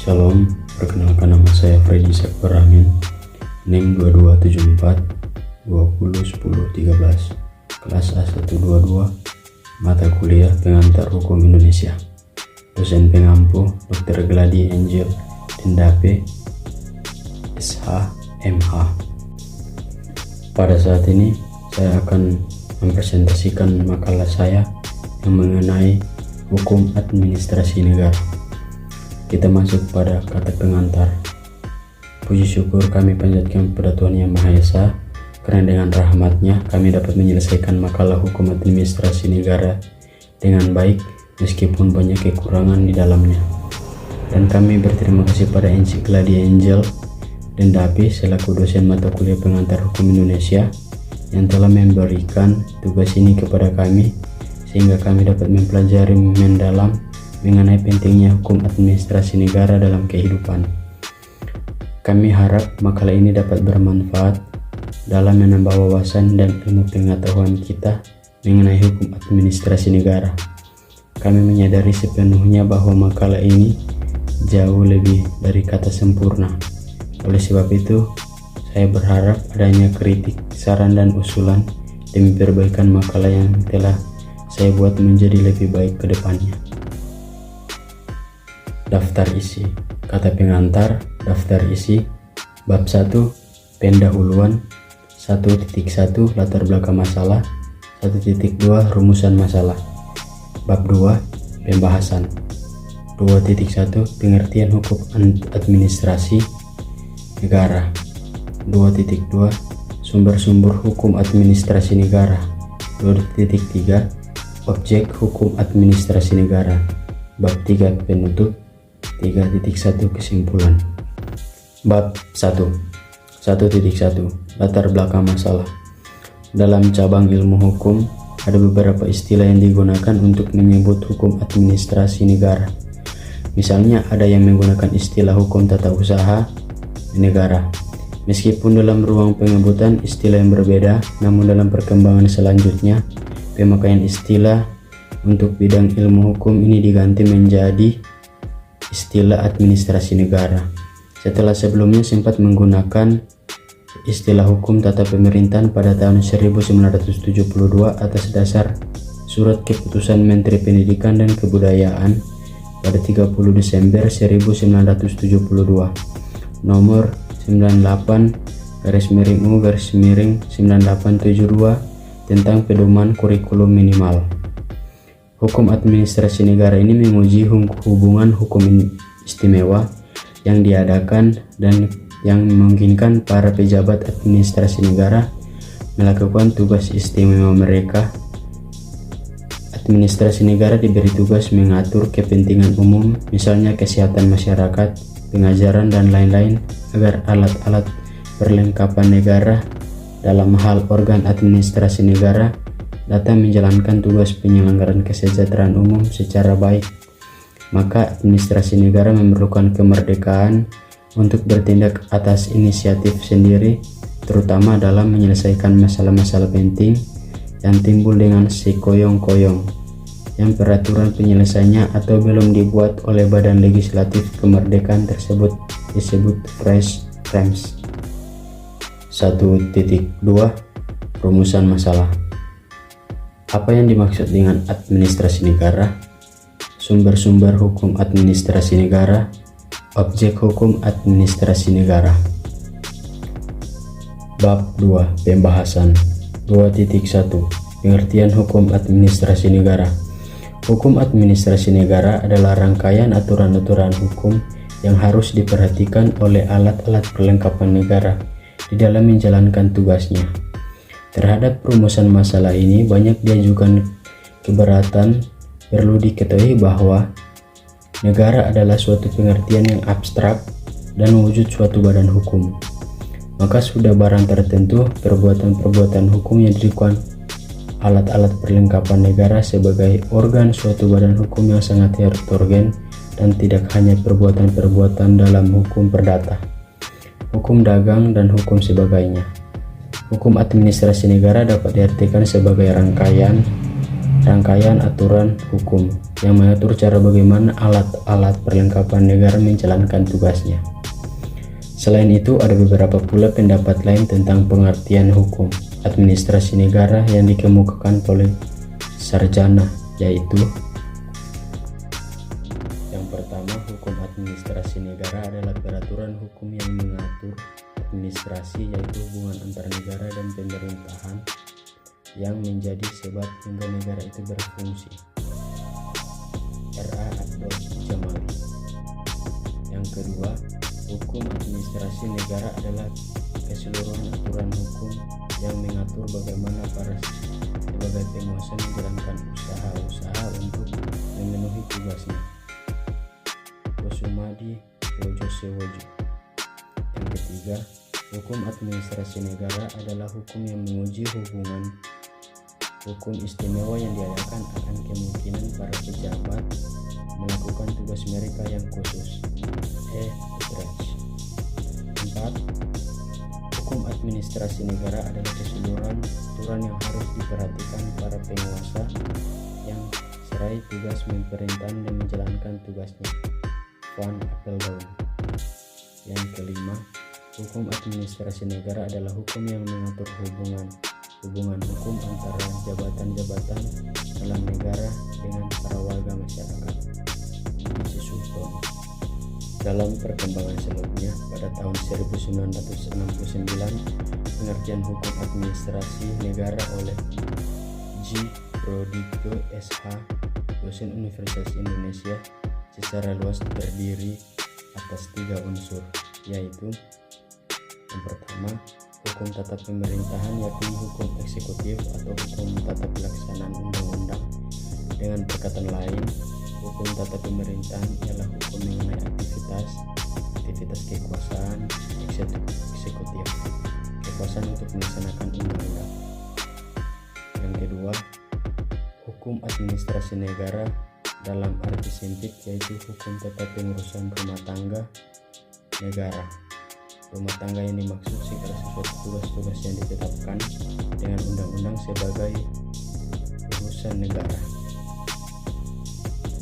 Shalom, perkenalkan nama saya Freddy Sektor Amin, NIM 2274 201013, kelas A122, mata kuliah Pengantar Hukum Indonesia. Dosen pengampu Dr. Gladi Angel Dendape, SH, MH. Pada saat ini saya akan mempresentasikan makalah saya yang mengenai hukum administrasi negara. Kita masuk pada kata pengantar. Puji syukur kami panjatkan kepada Tuhan Yang Maha Esa, karena dengan rahmat-Nya kami dapat menyelesaikan makalah hukum administrasi negara dengan baik meskipun banyak kekurangan di dalamnya. Dan kami berterima kasih pada Enci Gladi Angel Dendape selaku dosen mata kuliah Pengantar Hukum Indonesia yang telah memberikan tugas ini kepada kami, sehingga kami dapat mempelajari mendalam mengenai pentingnya hukum administrasi negara dalam kehidupan. Kami harap makalah ini dapat bermanfaat dalam menambah wawasan dan ilmu pengetahuan kita mengenai hukum administrasi negara. Kami menyadari sepenuhnya bahwa makalah ini jauh lebih dari kata sempurna. Oleh sebab itu, saya berharap adanya kritik, saran, dan usulan demi perbaikan makalah yang telah saya buat menjadi lebih baik ke depannya. Daftar isi. Kata pengantar, daftar isi. Bab 1, pendahuluan. 1.1 latar belakang masalah. 1.2 rumusan masalah. Bab 2, pembahasan. 2.1 pengertian hukum administrasi negara. 2.2 sumber-sumber hukum administrasi negara. 2.3 objek hukum administrasi negara. Bab 3 penutup. 3.1 kesimpulan. Bab 1. 1.1 latar belakang masalah. Dalam cabang ilmu hukum ada beberapa istilah yang digunakan untuk menyebut hukum administrasi negara. Misalnya ada yang menggunakan istilah hukum tata usaha negara. Meskipun dalam ruang penyebutan istilah yang berbeda, namun dalam perkembangan selanjutnya pemakaian istilah untuk bidang ilmu hukum ini diganti menjadi istilah administrasi negara. Setelah sebelumnya sempat menggunakan istilah hukum tata pemerintahan pada tahun 1972 atas dasar surat keputusan Menteri Pendidikan dan Kebudayaan pada 30 Desember 1972 nomor 98/U/9872 tentang pedoman kurikulum minimal. Hukum administrasi negara ini menguji hubungan hukum istimewa yang diadakan dan yang memungkinkan para pejabat administrasi negara melakukan tugas istimewa mereka. Administrasi negara diberi tugas mengatur kepentingan umum, misalnya kesehatan masyarakat, pengajaran, dan lain-lain, agar alat-alat perlengkapan negara dalam hal organ administrasi negara datang menjalankan tugas penyelenggaraan kesejahteraan umum secara baik. Maka administrasi negara memerlukan kemerdekaan untuk bertindak atas inisiatif sendiri, terutama dalam menyelesaikan masalah-masalah penting yang timbul dengan sekoyong-koyong, yang peraturan penyelesaiannya atau belum dibuat oleh badan legislatif kemerdekaan tersebut disebut fresh frames. 1.2 rumusan masalah. Apa yang dimaksud dengan administrasi negara? Sumber-sumber hukum administrasi negara. Objek hukum administrasi negara. Bab 2 pembahasan. 2.1 pengertian hukum administrasi negara. Hukum administrasi negara adalah rangkaian aturan-aturan hukum yang harus diperhatikan oleh alat-alat perlengkapan negara di dalam menjalankan tugasnya. Terhadap rumusan masalah ini banyak diajukan keberatan. Perlu diketahui bahwa negara adalah suatu pengertian yang abstrak dan wujud suatu badan hukum. Maka sudah barang tertentu perbuatan-perbuatan hukum yang dilakukan alat-alat perlengkapan negara sebagai organ suatu badan hukum yang sangat heterogen dan tidak hanya perbuatan-perbuatan dalam hukum perdata, hukum dagang, dan hukum sebagainya. Hukum administrasi negara dapat diartikan sebagai rangkaian rangkaian aturan hukum yang mengatur cara bagaimana alat-alat perlengkapan negara menjalankan tugasnya. Selain itu, ada beberapa pula pendapat lain tentang pengertian hukum administrasi negara yang dikemukakan oleh sarjana, yaitu yang pertama, hukum administrasi negara adalah peraturan hukum yang mengatur administrasi, yaitu hubungan antar negara dan pemerintahan yang menjadi sebab hingga negara itu berfungsi. R.A. Abdul Jamali. Yang kedua, hukum administrasi negara adalah keseluruhan aturan hukum yang mengatur bagaimana para sebagai penguasa menjalankan usaha-usaha untuk memenuhi tugasnya. Kusumadi Wojo Sewojo. Yang ketiga, hukum administrasi negara adalah hukum yang menguji hubungan hukum istimewa yang diadakan akan kemungkinan para pejabat melakukan tugas mereka yang khusus. Utrecht. 4. Hukum administrasi negara adalah keseluruhan aturan yang harus diperhatikan para penguasa yang serai tugas memerintah dan menjalankan tugasnya. Van Appelbaum. Yang kelima, hukum administrasi negara adalah hukum yang mengatur hubungan hukum antara jabatan-jabatan dalam negara dengan para warga masyarakat. Dalam perkembangan selanjutnya, pada tahun 1969, pengertian hukum administrasi negara oleh G. Prodito SH, dosen Universitas Indonesia, secara luas terdiri atas 3 unsur, yaitu yang pertama, hukum tata pemerintahan, yakni hukum eksekutif atau hukum tata pelaksanaan undang-undang. Dengan perkataan lain, hukum tata pemerintahan ialah hukum mengenai aktivitas kekuasaan eksekutif, kekuasaan untuk melaksanakan undang-undang. Yang kedua, hukum administrasi negara dalam arti sempit, yaitu hukum tata pengurusan rumah tangga negara. Rumah tangga yang dimaksud segala sesuatu tugas-tugas yang ditetapkan dengan undang-undang sebagai urusan negara.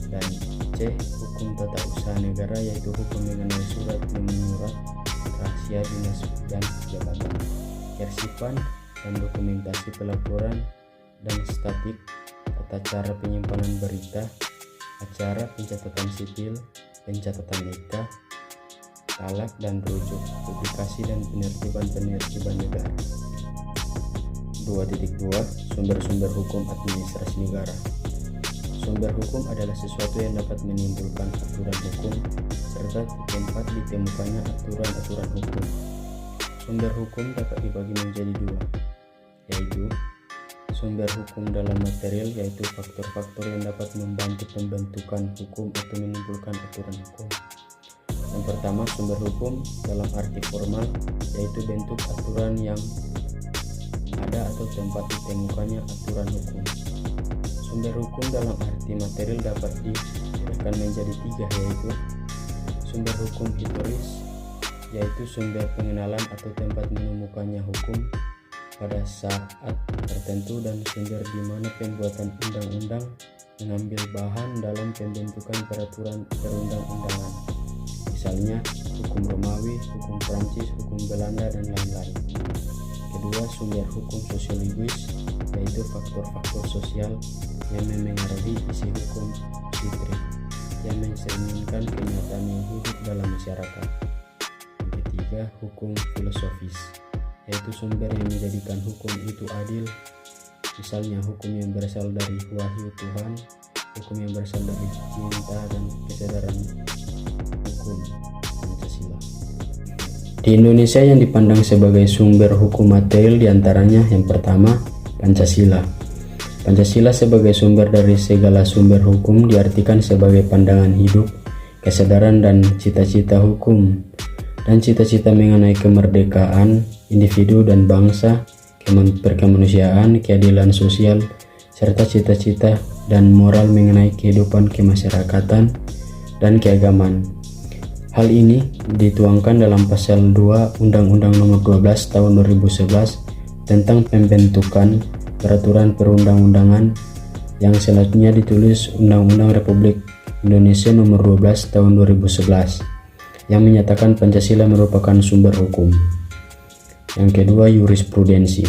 Dan C. Hukum tata usaha negara, yaitu hukum mengenai surat menyurat, rahasia dinas dan jabatan, kearsipan dan dokumentasi pelaporan dan statik, tata cara penyimpanan berita, acara pencatatan sipil, pencatatan nikah, talak dan rujuk, publikasi dan penertiban negara. 2.2 Sumber-sumber hukum administrasi negara. Sumber hukum adalah sesuatu yang dapat menimbulkan aturan hukum serta tempat ditemukannya aturan-aturan hukum. Sumber hukum dapat dibagi menjadi 2, yaitu sumber hukum dalam material, yaitu faktor-faktor yang dapat membantu pembentukan hukum atau menimbulkan aturan hukum. Yang pertama, sumber hukum dalam arti formal, yaitu bentuk aturan yang ada atau tempat ditemukannya aturan hukum. Sumber hukum dalam arti material dapat dibedakan menjadi 3, yaitu sumber hukum historis, yaitu sumber pengenalan atau tempat menemukannya hukum pada saat tertentu, dan sumber di mana pembuatan undang-undang mengambil bahan dalam pembentukan peraturan perundang-undangan. Misalnya hukum Romawi, hukum Prancis, hukum Belanda, dan lain-lain. Kedua, sumber hukum sosiologis, yaitu faktor-faktor sosial yang memengaruhi isi hukum fitri yang mencerminkan kenyataan yang hidup dalam masyarakat. Yang ketiga, hukum filosofis, yaitu sumber yang menjadikan hukum itu adil, misalnya hukum yang berasal dari wahyu Tuhan, hukum yang berasal dari cinta dan kesadaran hukum Pancasila. Di Indonesia yang dipandang sebagai sumber hukum material diantaranya yang pertama, Pancasila. Pancasila sebagai sumber dari segala sumber hukum diartikan sebagai pandangan hidup, kesadaran dan cita-cita hukum, dan cita-cita mengenai kemerdekaan individu dan bangsa, perkemanusiaan, keadilan sosial, serta cita-cita dan moral mengenai kehidupan kemasyarakatan dan keagamaan. Hal ini dituangkan dalam pasal 2 Undang-Undang Nomor 12 Tahun 2011 tentang pembentukan peraturan perundang-undangan yang selanjutnya ditulis Undang-Undang Republik Indonesia Nomor 12 Tahun 2011 yang menyatakan Pancasila merupakan sumber hukum. Yang kedua, jurisprudensi.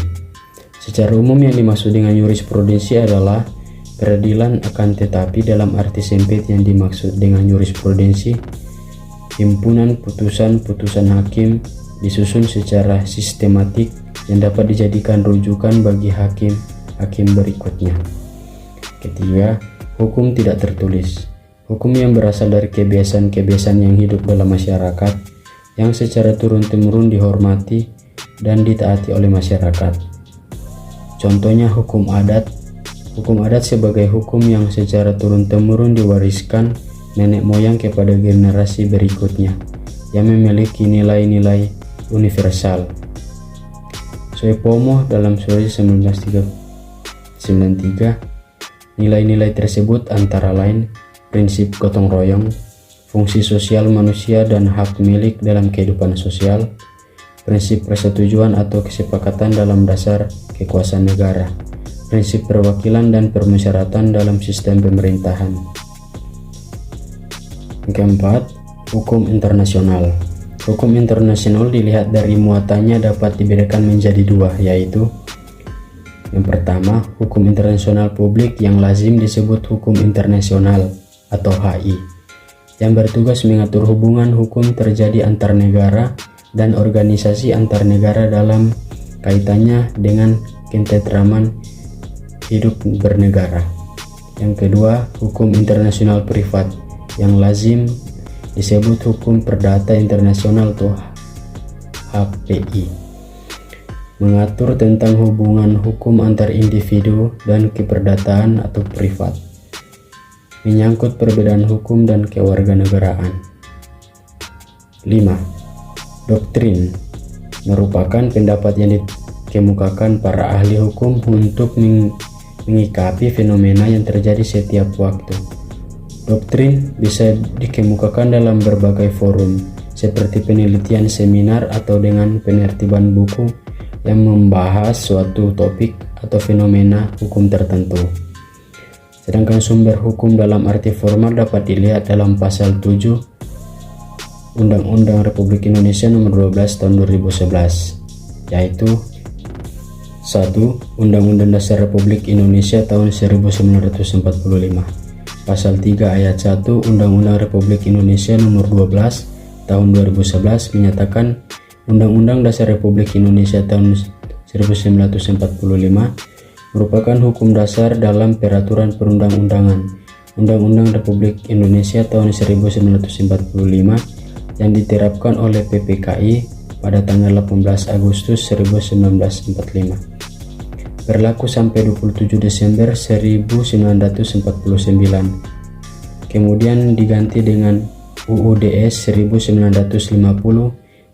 Secara umum yang dimaksud dengan jurisprudensi adalah peradilan, akan tetapi dalam arti sempit yang dimaksud dengan jurisprudensi, himpunan putusan-putusan hakim disusun secara sistematik yang dapat dijadikan rujukan bagi hakim berikutnya. Ketiga, hukum tidak tertulis. Hukum yang berasal dari kebiasaan-kebiasaan yang hidup dalam masyarakat, yang secara turun-temurun dihormati dan ditaati oleh masyarakat. Contohnya hukum adat. Hukum adat sebagai hukum yang secara turun-temurun diwariskan nenek moyang kepada generasi berikutnya, yang memiliki nilai-nilai universal. Soepomo dalam Suri 1993, nilai-nilai tersebut antara lain prinsip gotong royong, fungsi sosial manusia dan hak milik dalam kehidupan sosial, prinsip persetujuan atau kesepakatan dalam dasar kekuasaan negara, prinsip perwakilan dan permusyawaratan dalam sistem pemerintahan. Keempat, hukum internasional. Hukum internasional dilihat dari muatannya dapat dibedakan menjadi dua, yaitu yang pertama, hukum internasional publik yang lazim disebut hukum internasional atau HI, yang bertugas mengatur hubungan hukum terjadi antar negara dan organisasi antar negara dalam kaitannya dengan ketentraman hidup bernegara. Yang kedua, hukum internasional privat yang lazim disebut hukum perdata internasional atau HPI, mengatur tentang hubungan hukum antar individu dan keperdataan atau privat, menyangkut perbedaan hukum dan kewarganegaraan. 5. Doktrin merupakan pendapat yang dikemukakan para ahli hukum untuk mengikapi fenomena yang terjadi setiap waktu. Doktrin bisa dikemukakan dalam berbagai forum, seperti penelitian, seminar, atau dengan penertiban buku yang membahas suatu topik atau fenomena hukum tertentu. Sedangkan sumber hukum dalam arti formal dapat dilihat dalam pasal 7 Undang-Undang Republik Indonesia Nomor 12 Tahun 2011, yaitu 1. Undang-Undang Dasar Republik Indonesia tahun 1945. Pasal 3 ayat 1 Undang-Undang Republik Indonesia Nomor 12 Tahun 2011 menyatakan Undang-Undang Dasar Republik Indonesia tahun 1945 merupakan hukum dasar dalam peraturan perundang-undangan. Undang-Undang Republik Indonesia tahun 1945 yang diterapkan oleh PPKI pada tanggal 18 Agustus 1945. Berlaku sampai 27 Desember 1949. Kemudian diganti dengan UUDS 1950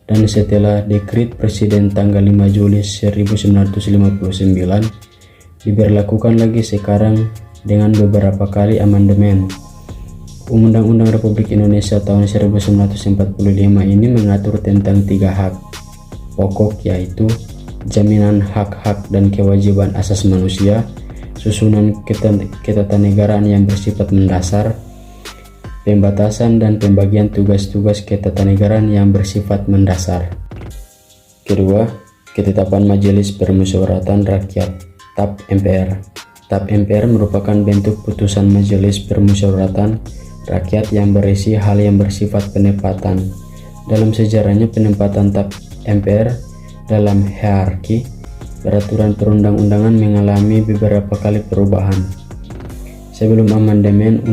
dan setelah Dekret Presiden tanggal 5 Juli 1959 diberlakukan lagi sekarang dengan beberapa kali amandemen. Undang-Undang Republik Indonesia tahun 1945 ini mengatur tentang 3 hak pokok, yaitu jaminan hak-hak dan kewajiban asas manusia, susunan ketatanegaraan yang bersifat mendasar, pembatasan dan pembagian tugas-tugas ketatanegaraan yang bersifat mendasar. Kedua, ketetapan Majelis Permusyawaratan Rakyat (TAP MPR). TAP MPR merupakan bentuk putusan Majelis Permusyawaratan Rakyat yang berisi hal yang bersifat penempatan. Dalam sejarahnya, penempatan TAP MPR dalam hierarki peraturan perundang-undangan mengalami beberapa kali perubahan. Sebelum amandemen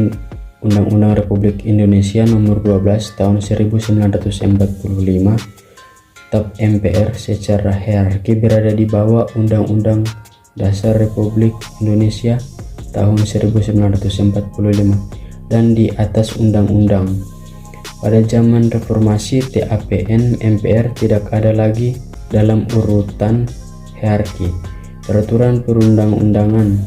Undang-Undang Republik Indonesia Nomor 12 Tahun 1945, TAP MPR secara hierarki berada di bawah Undang-Undang Dasar Republik Indonesia tahun 1945 dan di atas undang-undang. Pada zaman reformasi, TAPN MPR tidak ada lagi dalam urutan hierarki peraturan perundang-undangan.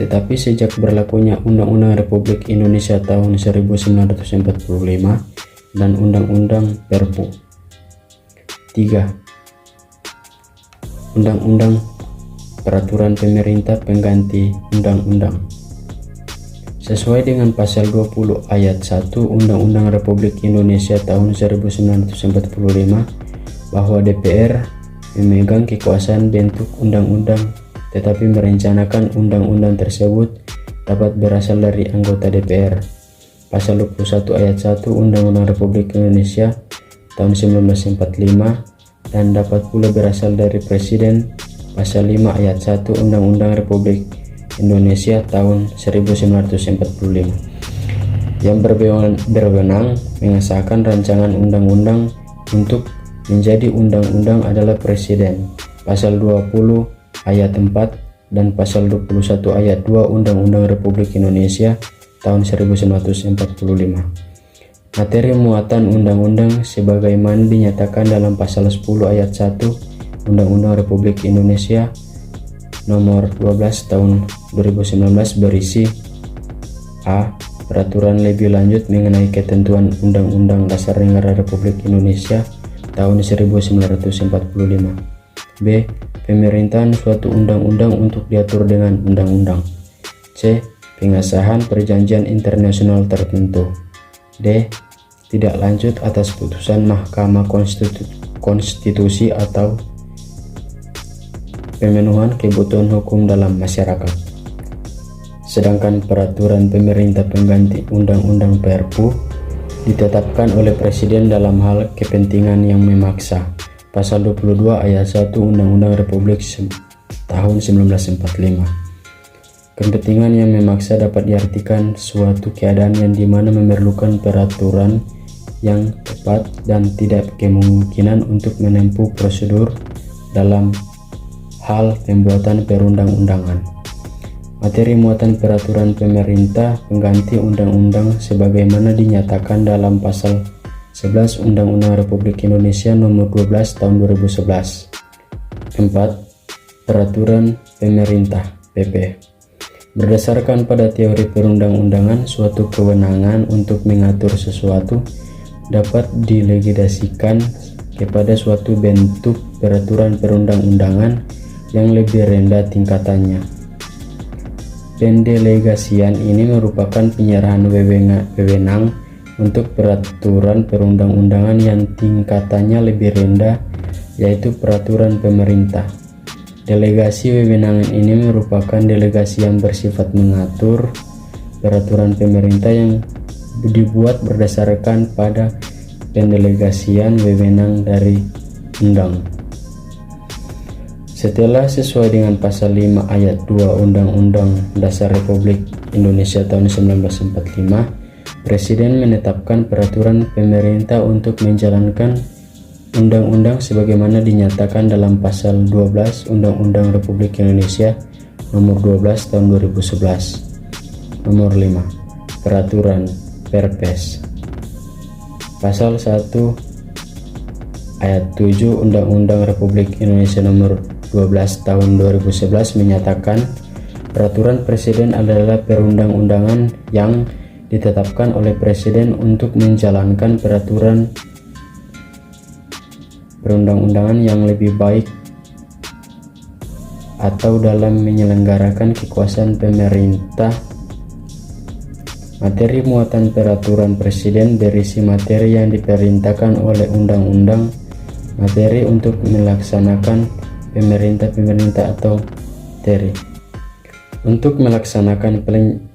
Tetapi sejak berlakunya Undang-Undang Republik Indonesia tahun 1945 dan Undang-Undang Perpu 3, Undang-Undang peraturan pemerintah pengganti undang-undang. Sesuai dengan pasal 20 ayat 1 Undang-Undang Republik Indonesia tahun 1945 bahwa DPR memegang kekuasaan bentuk undang-undang, tetapi merencanakan undang-undang tersebut dapat berasal dari anggota DPR. Pasal 21 ayat 1 Undang-Undang Republik Indonesia tahun 1945 dan dapat pula berasal dari Presiden. Pasal 5 ayat 1 Undang-Undang Republik Indonesia tahun 1945 yang berwenang mengesahkan rancangan undang-undang untuk menjadi undang-undang adalah Presiden. Pasal 20 ayat 4 dan pasal 21 ayat 2 Undang-Undang Republik Indonesia tahun 1945. Materi muatan undang-undang sebagaimana dinyatakan dalam pasal 10 ayat 1 Undang-Undang Republik Indonesia nomor 12 tahun 2019 berisi A. Peraturan lebih lanjut mengenai ketentuan Undang-Undang Dasar Negara Republik Indonesia tahun 1945. B. Pemerintahan suatu undang-undang untuk diatur dengan undang-undang. C. Pengesahan perjanjian internasional tertentu. D. Tidak lanjut atas putusan Mahkamah Konstitusi atau pemenuhan kebutuhan hukum dalam masyarakat. Sedangkan peraturan pemerintah pengganti undang-undang Perpu ditetapkan oleh Presiden dalam hal kepentingan yang memaksa. Pasal 22 ayat 1 Undang-Undang Republik tahun 1945. Kepentingan yang memaksa dapat diartikan suatu keadaan yang dimana memerlukan peraturan yang tepat dan tidak kemungkinan untuk menempuh prosedur dalam hal pembuatan perundang-undangan. Materi muatan peraturan pemerintah pengganti undang-undang sebagaimana dinyatakan dalam pasal 11 Undang-Undang Republik Indonesia nomor 12 tahun 2011. 4. Peraturan pemerintah (PP). Berdasarkan pada teori perundang-undangan, suatu kewenangan untuk mengatur sesuatu dapat didelegasikan kepada suatu bentuk peraturan perundang-undangan yang lebih rendah tingkatannya. Pendelegasian ini merupakan penyerahan wewenang untuk peraturan perundang-undangan yang tingkatannya lebih rendah, yaitu peraturan pemerintah. Delegasi wewenang ini merupakan delegasi yang bersifat mengatur peraturan pemerintah yang dibuat berdasarkan pada pendelegasian wewenang dari undang. Setelah sesuai dengan pasal 5 ayat 2 Undang-Undang Dasar Republik Indonesia tahun 1945, Presiden menetapkan peraturan pemerintah untuk menjalankan undang-undang sebagaimana dinyatakan dalam pasal 12 Undang-Undang Republik Indonesia nomor 12 tahun 2011. Nomor 5. Peraturan Perpres. Pasal 1 ayat 7 Undang-Undang Republik Indonesia nomor 12 tahun 2011 menyatakan peraturan Presiden adalah perundang-undangan yang ditetapkan oleh Presiden untuk menjalankan peraturan perundang-undangan yang lebih baik atau dalam menyelenggarakan kekuasaan pemerintah. Materi muatan peraturan Presiden berisi materi yang diperintahkan oleh undang-undang, materi untuk melaksanakan pemerintah atau teri. Untuk melaksanakan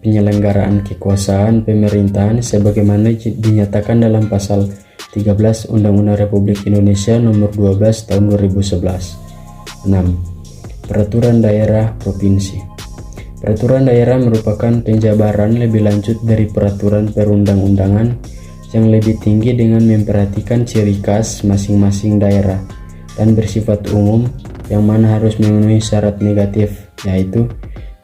penyelenggaraan kekuasaan pemerintahan sebagaimana dinyatakan dalam pasal 13 Undang-Undang Republik Indonesia nomor 12 tahun 2011. 6. Peraturan daerah provinsi. Peraturan daerah merupakan penjabaran lebih lanjut dari peraturan perundang-undangan yang lebih tinggi dengan memperhatikan ciri khas masing-masing daerah dan bersifat umum, yang mana harus memenuhi syarat negatif, yaitu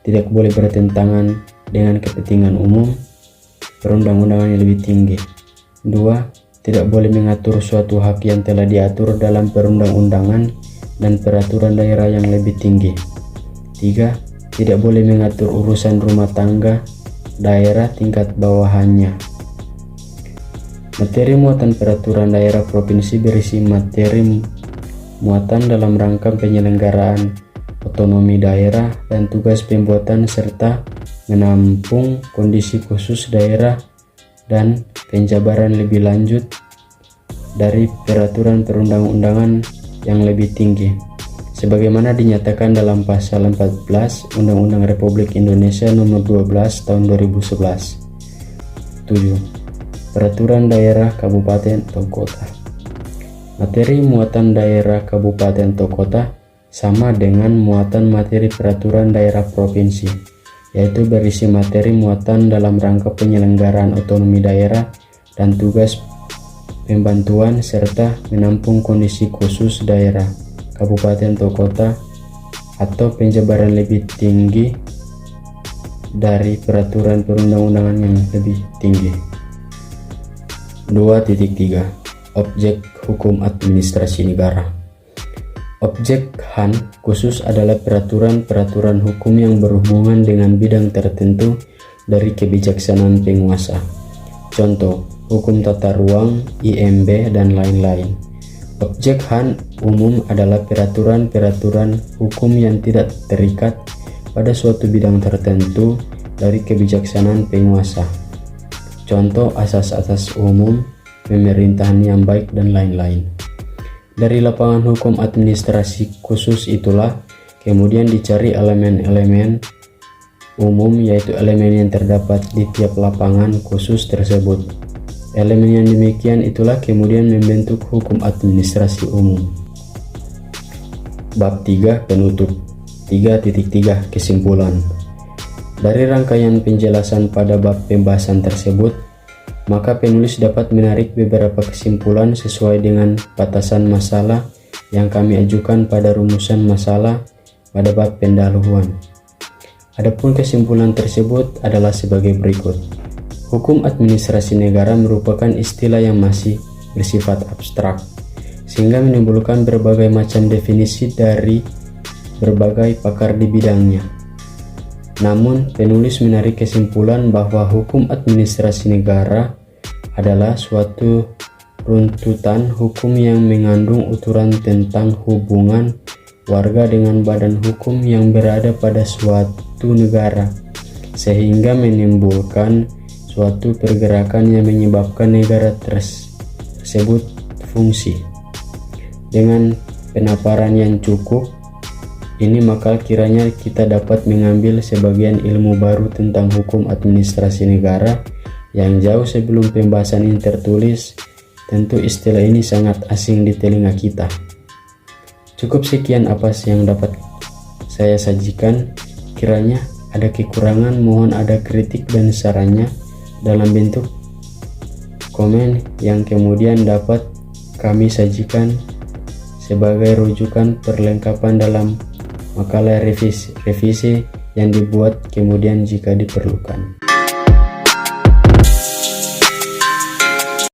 tidak boleh bertentangan dengan kepentingan umum, perundang-undangan yang lebih tinggi. 2. Tidak boleh mengatur suatu hak yang telah diatur dalam perundang-undangan dan peraturan daerah yang lebih tinggi. 3. Tidak boleh mengatur urusan rumah tangga daerah tingkat bawahannya. Materi muatan peraturan daerah provinsi berisi materi muatan dalam rangka penyelenggaraan otonomi daerah dan tugas pembuatan serta menampung kondisi khusus daerah dan penjabaran lebih lanjut dari peraturan perundang-undangan yang lebih tinggi, sebagaimana dinyatakan dalam pasal 14 Undang-Undang Republik Indonesia Nomor 12 Tahun 2011. 7. Peraturan daerah kabupaten atau kota. Materi muatan daerah kabupaten atau kota sama dengan muatan materi peraturan daerah provinsi, yaitu berisi materi muatan dalam rangka penyelenggaraan otonomi daerah dan tugas pembantuan serta menampung kondisi khusus daerah, kabupaten atau kota, atau penjabaran lebih tinggi dari peraturan perundang-undangan yang lebih tinggi. 2.3 Objek hukum administrasi negara. Objek HAN khusus adalah peraturan-peraturan hukum yang berhubungan dengan bidang tertentu dari kebijaksanaan penguasa. Contoh, hukum tata ruang, IMB, dan lain-lain. Objek HAN umum adalah peraturan-peraturan hukum yang tidak terikat pada suatu bidang tertentu dari kebijaksanaan penguasa. Contoh, asas-asas umum, pemerintahan yang baik, dan lain-lain. Dari lapangan hukum administrasi khusus itulah kemudian dicari elemen-elemen umum, yaitu elemen yang terdapat di tiap lapangan khusus tersebut. Elemen yang demikian itulah kemudian membentuk hukum administrasi umum. Bab 3 penutup. 3.3 Kesimpulan. Dari rangkaian penjelasan pada bab pembahasan tersebut, maka penulis dapat menarik beberapa kesimpulan sesuai dengan batasan masalah yang kami ajukan pada rumusan masalah pada bab pendahuluan. Adapun kesimpulan tersebut adalah sebagai berikut. Hukum administrasi negara merupakan istilah yang masih bersifat abstrak, sehingga menimbulkan berbagai macam definisi dari berbagai pakar di bidangnya. Namun, penulis menarik kesimpulan bahwa hukum administrasi negara adalah suatu runtutan hukum yang mengandung aturan tentang hubungan warga dengan badan hukum yang berada pada suatu negara, sehingga menimbulkan suatu pergerakan yang menyebabkan negara tersebut fungsi. Dengan penaparan yang cukup ini, maka kiranya kita dapat mengambil sebagian ilmu baru tentang hukum administrasi negara yang jauh sebelum pembahasan ini tertulis. Tentu istilah ini sangat asing di telinga kita. Cukup sekian apa yang dapat saya sajikan. Kiranya ada kekurangan, mohon ada kritik dan sarannya dalam bentuk komen yang kemudian dapat kami sajikan sebagai rujukan perlengkapan dalam makalah revisi yang dibuat kemudian jika diperlukan.